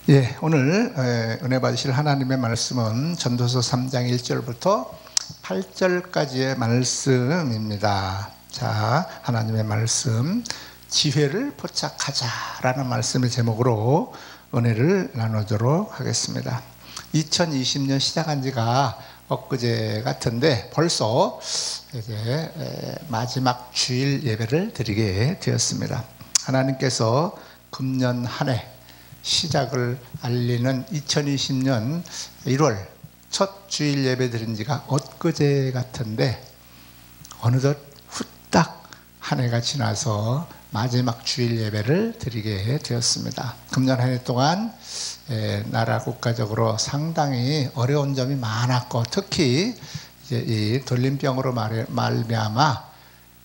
예, 오늘 은혜 받으실 하나님의 말씀은 전도서 3장 1절부터 8절까지의 말씀입니다. 자, 하나님의 말씀, 지혜를 포착하자라는 말씀의 제목으로 은혜를 나누도록 하겠습니다. 2020년 시작한 지가 엊그제 같은데 벌써 이제 마지막 주일 예배를 드리게 되었습니다. 하나님께서 금년 한 해 시작을 알리는 2020년 1월 첫 주일 예배 드린 지가 엊그제 같은데 어느덧 후딱 한 해가 지나서 마지막 주일 예배를 드리게 되었습니다. 금년 한 해 동안 나라 국가적으로 상당히 어려운 점이 많았고, 특히 이제 이 돌림병으로 말미암아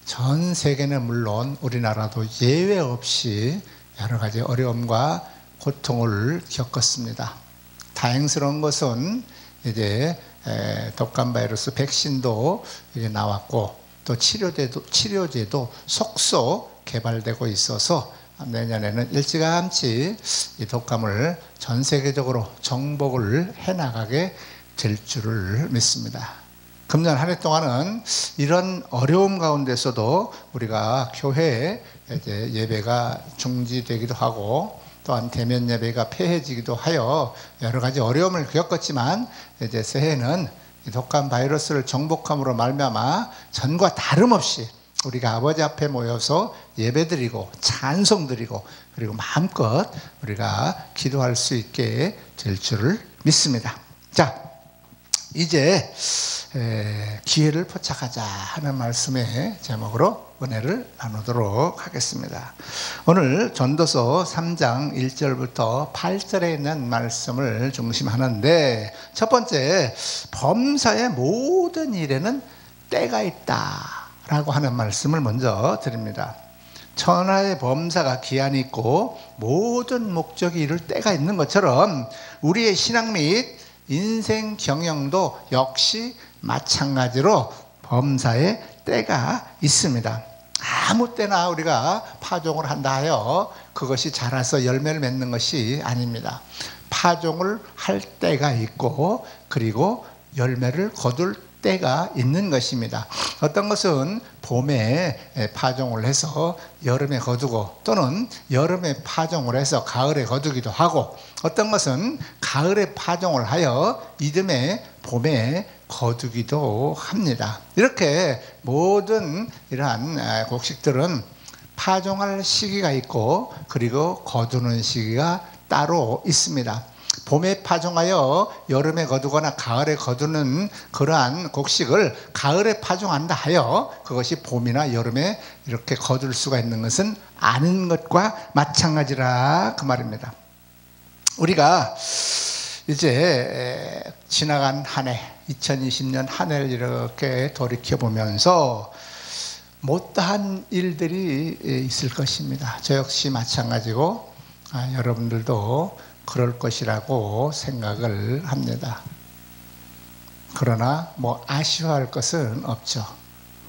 전 세계는 물론 우리나라도 예외 없이 여러 가지 어려움과 고통을 겪었습니다. 다행스러운 것은 이제 독감 바이러스 백신도 이제 나왔고, 또 치료제도 속속 개발되고 있어서 내년에는 일찌감치 이 독감을 전 세계적으로 정복을 해나가게 될 줄을 믿습니다. 금년 한 해 동안은 이런 어려움 가운데서도 우리가 교회에 이제 예배가 중지되기도 하고, 또한 대면 예배가 폐해지기도 하여 여러 가지 어려움을 겪었지만, 이제 새해는 독감 바이러스를 정복함으로 말미암아 전과 다름없이 우리가 아버지 앞에 모여서 예배드리고 찬송드리고 그리고 마음껏 우리가 기도할 수 있게 될 줄을 믿습니다. 자, 이제 기회를 포착하자 하는 말씀의 제목으로 은혜를 나누도록 하겠습니다. 오늘 전도서 3장 1절부터 8절에 있는 말씀을 중심하는데, 첫 번째, 범사의 모든 일에는 때가 있다라고 하는 말씀을 먼저 드립니다. 천하의 범사가 기한이 있고 모든 목적이 이룰 때가 있는 것처럼 우리의 신앙 및 인생 경영도 역시 마찬가지로 범사의 때가 있습니다. 아무 때나 우리가 파종을 한다 하여 그것이 자라서 열매를 맺는 것이 아닙니다. 파종을 할 때가 있고, 그리고 열매를 거둘 때가 있는 것입니다. 어떤 것은 봄에 파종을 해서 여름에 거두고, 또는 여름에 파종을 해서 가을에 거두기도 하고, 어떤 것은 가을에 파종을 하여 이듬해 봄에 거두기도 합니다. 이렇게 모든 이러한 곡식들은 파종할 시기가 있고, 그리고 거두는 시기가 따로 있습니다. 봄에 파종하여 여름에 거두거나 가을에 거두는 그러한 곡식을 가을에 파종한다 하여 그것이 봄이나 여름에 이렇게 거둘 수가 있는 것은 아닌 것과 마찬가지라 그 말입니다. 우리가 이제 지나간 한 해, 2020년 한 해를 이렇게 돌이켜보면서 못다한 일들이 있을 것입니다. 저 역시 마찬가지고 여러분들도 그럴 것이라고 생각을 합니다. 그러나 아쉬워할 것은 없죠.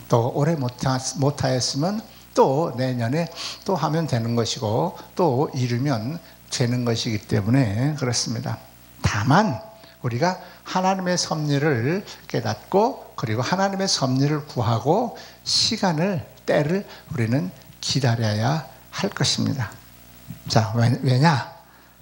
또 올해 못하였으면 또 내년에 또 하면 되는 것이고, 또 이루면 되는 것이기 때문에 그렇습니다. 다만 우리가 하나님의 섭리를 깨닫고, 그리고 하나님의 섭리를 구하고 시간을, 때를 우리는 기다려야 할 것입니다. 자, 왜냐?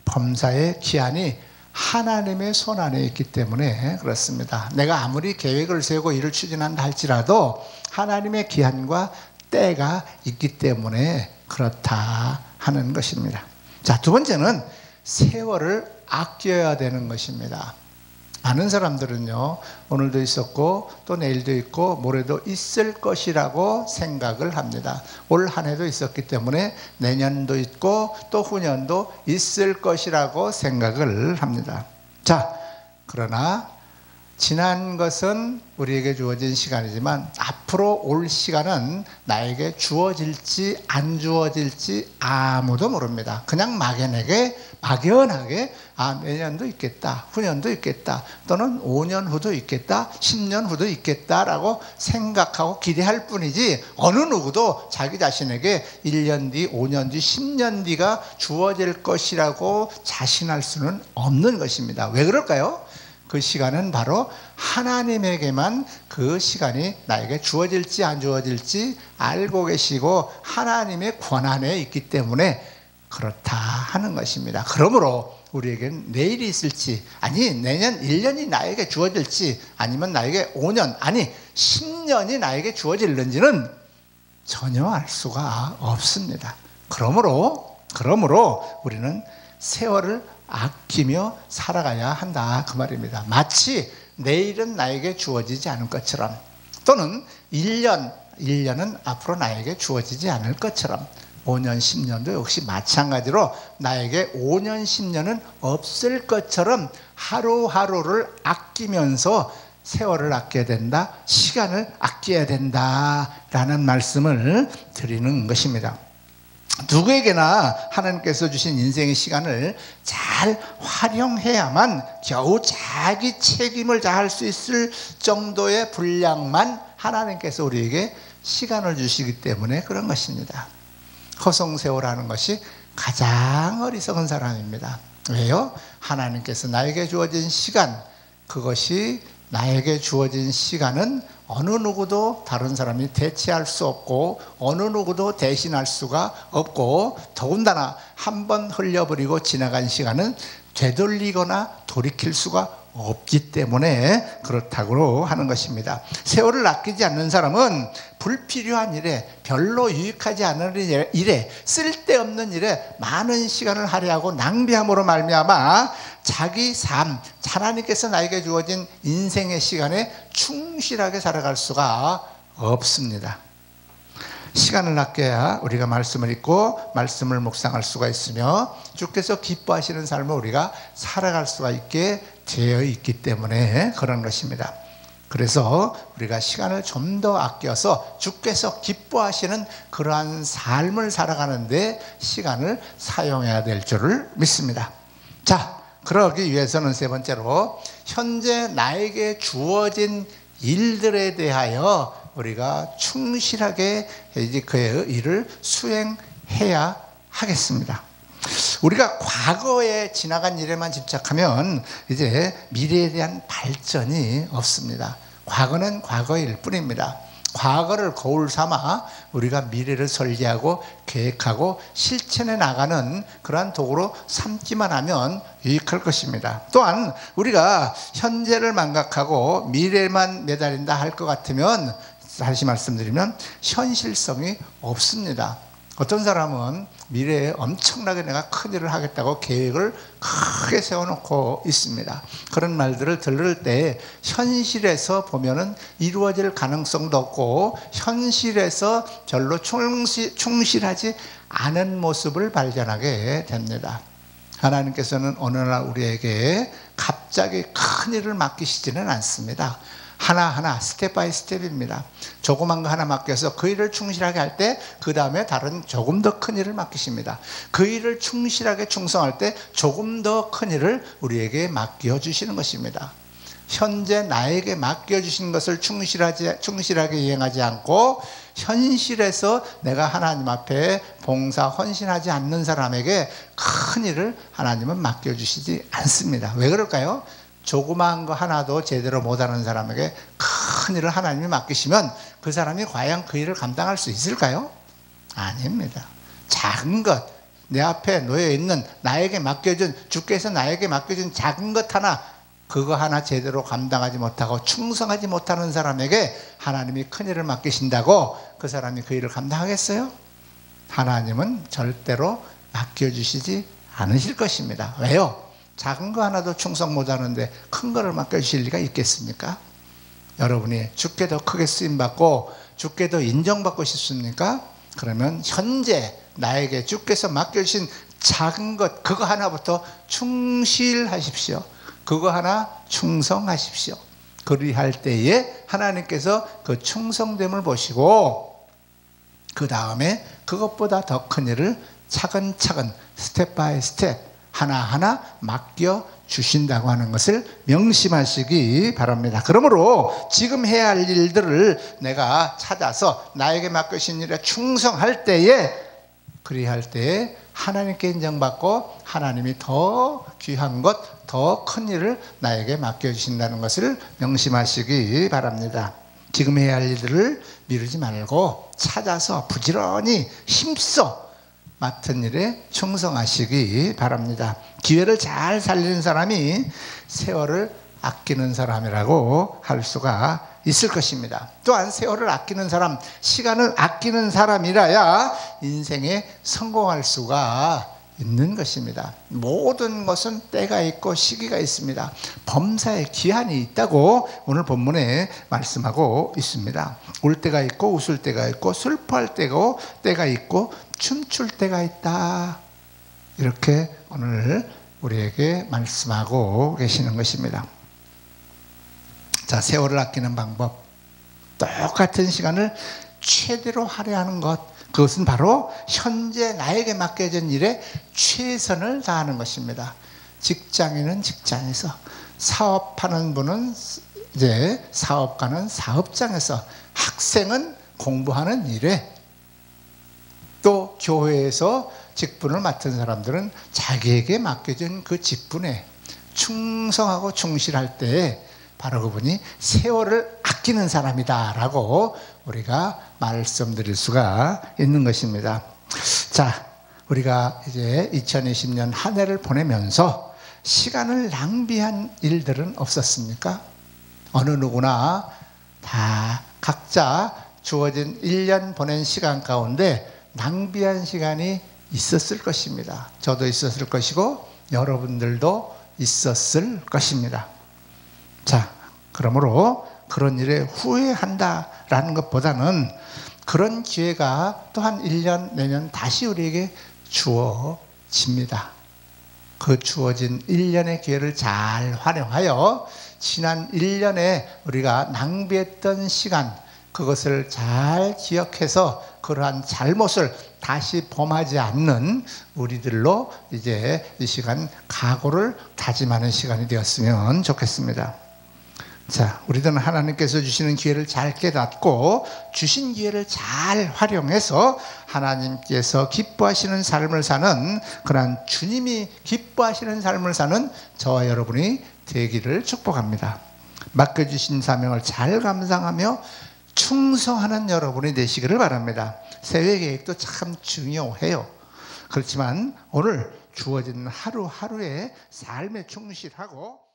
범사의 기한이 하나님의 손 안에 있기 때문에 그렇습니다. 내가 아무리 계획을 세우고 일을 추진한다 할지라도 하나님의 기한과 때가 있기 때문에 그렇다 하는 것입니다. 자, 두 번째는 세월을 아껴야 되는 것입니다. 많은 사람들은요, 오늘도 있었고 또 내일도 있고 모레도 있을 것이라고 생각을 합니다. 올 한 해도 있었기 때문에 내년도 있고 또 후년도 있을 것이라고 생각을 합니다. 자, 그러나 지난 것은 우리에게 주어진 시간이지만 앞으로 올 시간은 나에게 주어질지 안 주어질지 아무도 모릅니다. 그냥 막연하게 내년도 있겠다, 후년도 있겠다, 또는 5년 후도 있겠다, 10년 후도 있겠다라고 생각하고 기대할 뿐이지, 어느 누구도 자기 자신에게 1년 뒤, 5년 뒤, 10년 뒤가 주어질 것이라고 자신할 수는 없는 것입니다. 왜 그럴까요? 그 시간은 바로 하나님에게만 그 시간이 나에게 주어질지 안 주어질지 알고 계시고 하나님의 권한에 있기 때문에 그렇다 하는 것입니다. 그러므로 우리에게는 내일이 있을지, 아니 내년 1년이 나에게 주어질지, 아니면 나에게 5년, 아니 10년이 나에게 주어질는지는 전혀 알 수가 없습니다. 그러므로 우리는 세월을 아끼며 살아가야 한다 그 말입니다. 마치 내일은 나에게 주어지지 않을 것처럼, 또는 1년은 앞으로 나에게 주어지지 않을 것처럼, 5년, 10년도 역시 마찬가지로 나에게 5년, 10년은 없을 것처럼 하루하루를 아끼면서 세월을 아껴야 된다, 시간을 아껴야 된다라는 말씀을 드리는 것입니다. 누구에게나 하나님께서 주신 인생의 시간을 잘 활용해야만 겨우 자기 책임을 다할 수 있을 정도의 분량만 하나님께서 우리에게 시간을 주시기 때문에 그런 것입니다. 허송세월하는 것이 가장 어리석은 사람입니다. 왜요? 하나님께서 나에게 주어진 시간, 그것이 나에게 주어진 시간은 어느 누구도 다른 사람이 대체할 수 없고 어느 누구도 대신할 수가 없고, 더군다나 한번 흘려버리고 지나간 시간은 되돌리거나 돌이킬 수가 없기 때문에 그렇다고 하는 것입니다. 세월을 아끼지 않는 사람은 불필요한 일에, 별로 유익하지 않은 일에, 쓸데없는 일에 많은 시간을 할애하고 낭비함으로 말미암아 자기 삶, 하나님께서 나에게 주어진 인생의 시간에 충실하게 살아갈 수가 없습니다. 시간을 아껴야 우리가 말씀을 읽고 말씀을 묵상할 수가 있으며 주께서 기뻐하시는 삶을 우리가 살아갈 수가 있게 되어 있기 때문에 그런 것입니다. 그래서 우리가 시간을 좀 더 아껴서 주께서 기뻐하시는 그러한 삶을 살아가는데 시간을 사용해야 될 줄을 믿습니다. 자, 그러기 위해서는 세 번째로 현재 나에게 주어진 일들에 대하여 우리가 충실하게 그의 일을 수행해야 하겠습니다. 우리가 과거에 지나간 일에만 집착하면 이제 미래에 대한 발전이 없습니다. 과거는 과거일 뿐입니다. 과거를 거울 삼아 우리가 미래를 설계하고 계획하고 실천해 나가는 그러한 도구로 삼기만 하면 유익할 것입니다. 또한 우리가 현재를 망각하고 미래만 매달린다 할 것 같으면, 다시 말씀드리면 현실성이 없습니다. 어떤 사람은 미래에 엄청나게 내가 큰일을 하겠다고 계획을 크게 세워놓고 있습니다. 그런 말들을 들을 때 현실에서 보면은 이루어질 가능성도 없고 현실에서 별로 충실하지 않은 모습을 발견하게 됩니다. 하나님께서는 어느 날 우리에게 갑자기 큰일을 맡기시지는 않습니다. 하나하나 스텝 바이 스텝입니다. 조그만 거 하나 맡겨서 그 일을 충실하게 할 때 그 다음에 다른 조금 더 큰 일을 맡기십니다. 그 일을 충실하게 충성할 때 조금 더 큰 일을 우리에게 맡겨주시는 것입니다. 현재 나에게 맡겨주신 것을 충실하게 이행하지 않고 현실에서 내가 하나님 앞에 봉사 헌신하지 않는 사람에게 큰 일을 하나님은 맡겨주시지 않습니다. 왜 그럴까요? 조그마한 거 하나도 제대로 못하는 사람에게 큰 일을 하나님이 맡기시면 그 사람이 과연 그 일을 감당할 수 있을까요? 아닙니다. 작은 것, 내 앞에 놓여 있는 나에게 맡겨준, 주께서 나에게 맡겨준 작은 것 하나, 그거 하나 제대로 감당하지 못하고 충성하지 못하는 사람에게 하나님이 큰 일을 맡기신다고 그 사람이 그 일을 감당하겠어요? 하나님은 절대로 맡겨주시지 않으실 것입니다. 왜요? 작은 거 하나도 충성 못하는데 큰 거를 맡겨주실 리가 있겠습니까? 여러분이 주께 더 크게 쓰임받고 주께 더 인정받고 싶습니까? 그러면 현재 나에게 주께서 맡겨주신 작은 것, 그거 하나부터 충실하십시오. 그거 하나 충성하십시오. 그리할 때에 하나님께서 그 충성됨을 보시고 그 다음에 그것보다 더 큰 일을 차근차근 스텝 바이 스텝 하나하나 맡겨 주신다고 하는 것을 명심하시기 바랍니다. 그러므로 지금 해야 할 일들을 내가 찾아서 나에게 맡겨주신 일에 충성할 때에 그리할 때에 하나님께 인정받고 하나님이 더 귀한 것, 더 큰 일을 나에게 맡겨주신다는 것을 명심하시기 바랍니다. 지금 해야 할 일들을 미루지 말고 찾아서 부지런히 힘써 맡은 일에 충성하시기 바랍니다. 기회를 잘 살리는 사람이 세월을 아끼는 사람이라고 할 수가 있을 것입니다. 또한 세월을 아끼는 사람, 시간을 아끼는 사람이라야 인생에 성공할 수가 있는 것입니다. 모든 것은 때가 있고 시기가 있습니다. 범사에 기한이 있다고 오늘 본문에 말씀하고 있습니다. 울 때가 있고 웃을 때가 있고 슬퍼할 때가 있고 춤출 때가 있다. 이렇게 오늘 우리에게 말씀하고 계시는 것입니다. 자, 세월을 아끼는 방법, 똑같은 시간을 최대로 할애하는 것, 그것은 바로 현재 나에게 맡겨진 일에 최선을 다하는 것입니다. 직장인은 직장에서, 사업하는 분은 이제 사업가는 사업장에서, 학생은 공부하는 일에, 또 교회에서 직분을 맡은 사람들은 자기에게 맡겨진 그 직분에 충성하고 충실할 때에 바로 그분이 세월을 아끼는 사람이다 라고 우리가 말씀드릴 수가 있는 것입니다. 자, 우리가 이제 2020년 한 해를 보내면서 시간을 낭비한 일들은 없었습니까? 어느 누구나 다 각자 주어진 1년 보낸 시간 가운데 낭비한 시간이 있었을 것입니다. 저도 있었을 것이고 여러분들도 있었을 것입니다. 자, 그러므로 그런 일에 후회한다라는 것보다는 그런 기회가 또한 1년 내년 다시 우리에게 주어집니다. 그 주어진 1년의 기회를 잘 활용하여 지난 1년에 우리가 낭비했던 시간, 그것을 잘 기억해서 그러한 잘못을 다시 범하지 않는 우리들로 이제 이 시간 각오를 다짐하는 시간이 되었으면 좋겠습니다. 자, 우리들은 하나님께서 주시는 기회를 잘 깨닫고 주신 기회를 잘 활용해서 하나님께서 기뻐하시는 삶을 사는, 그러한 주님이 기뻐하시는 삶을 사는 저와 여러분이 되기를 축복합니다. 맡겨주신 사명을 잘 감당하며 충성하는 여러분이 되시기를 바랍니다. 새해 계획도 참 중요해요. 그렇지만 오늘 주어진 하루하루의 삶에 충실하고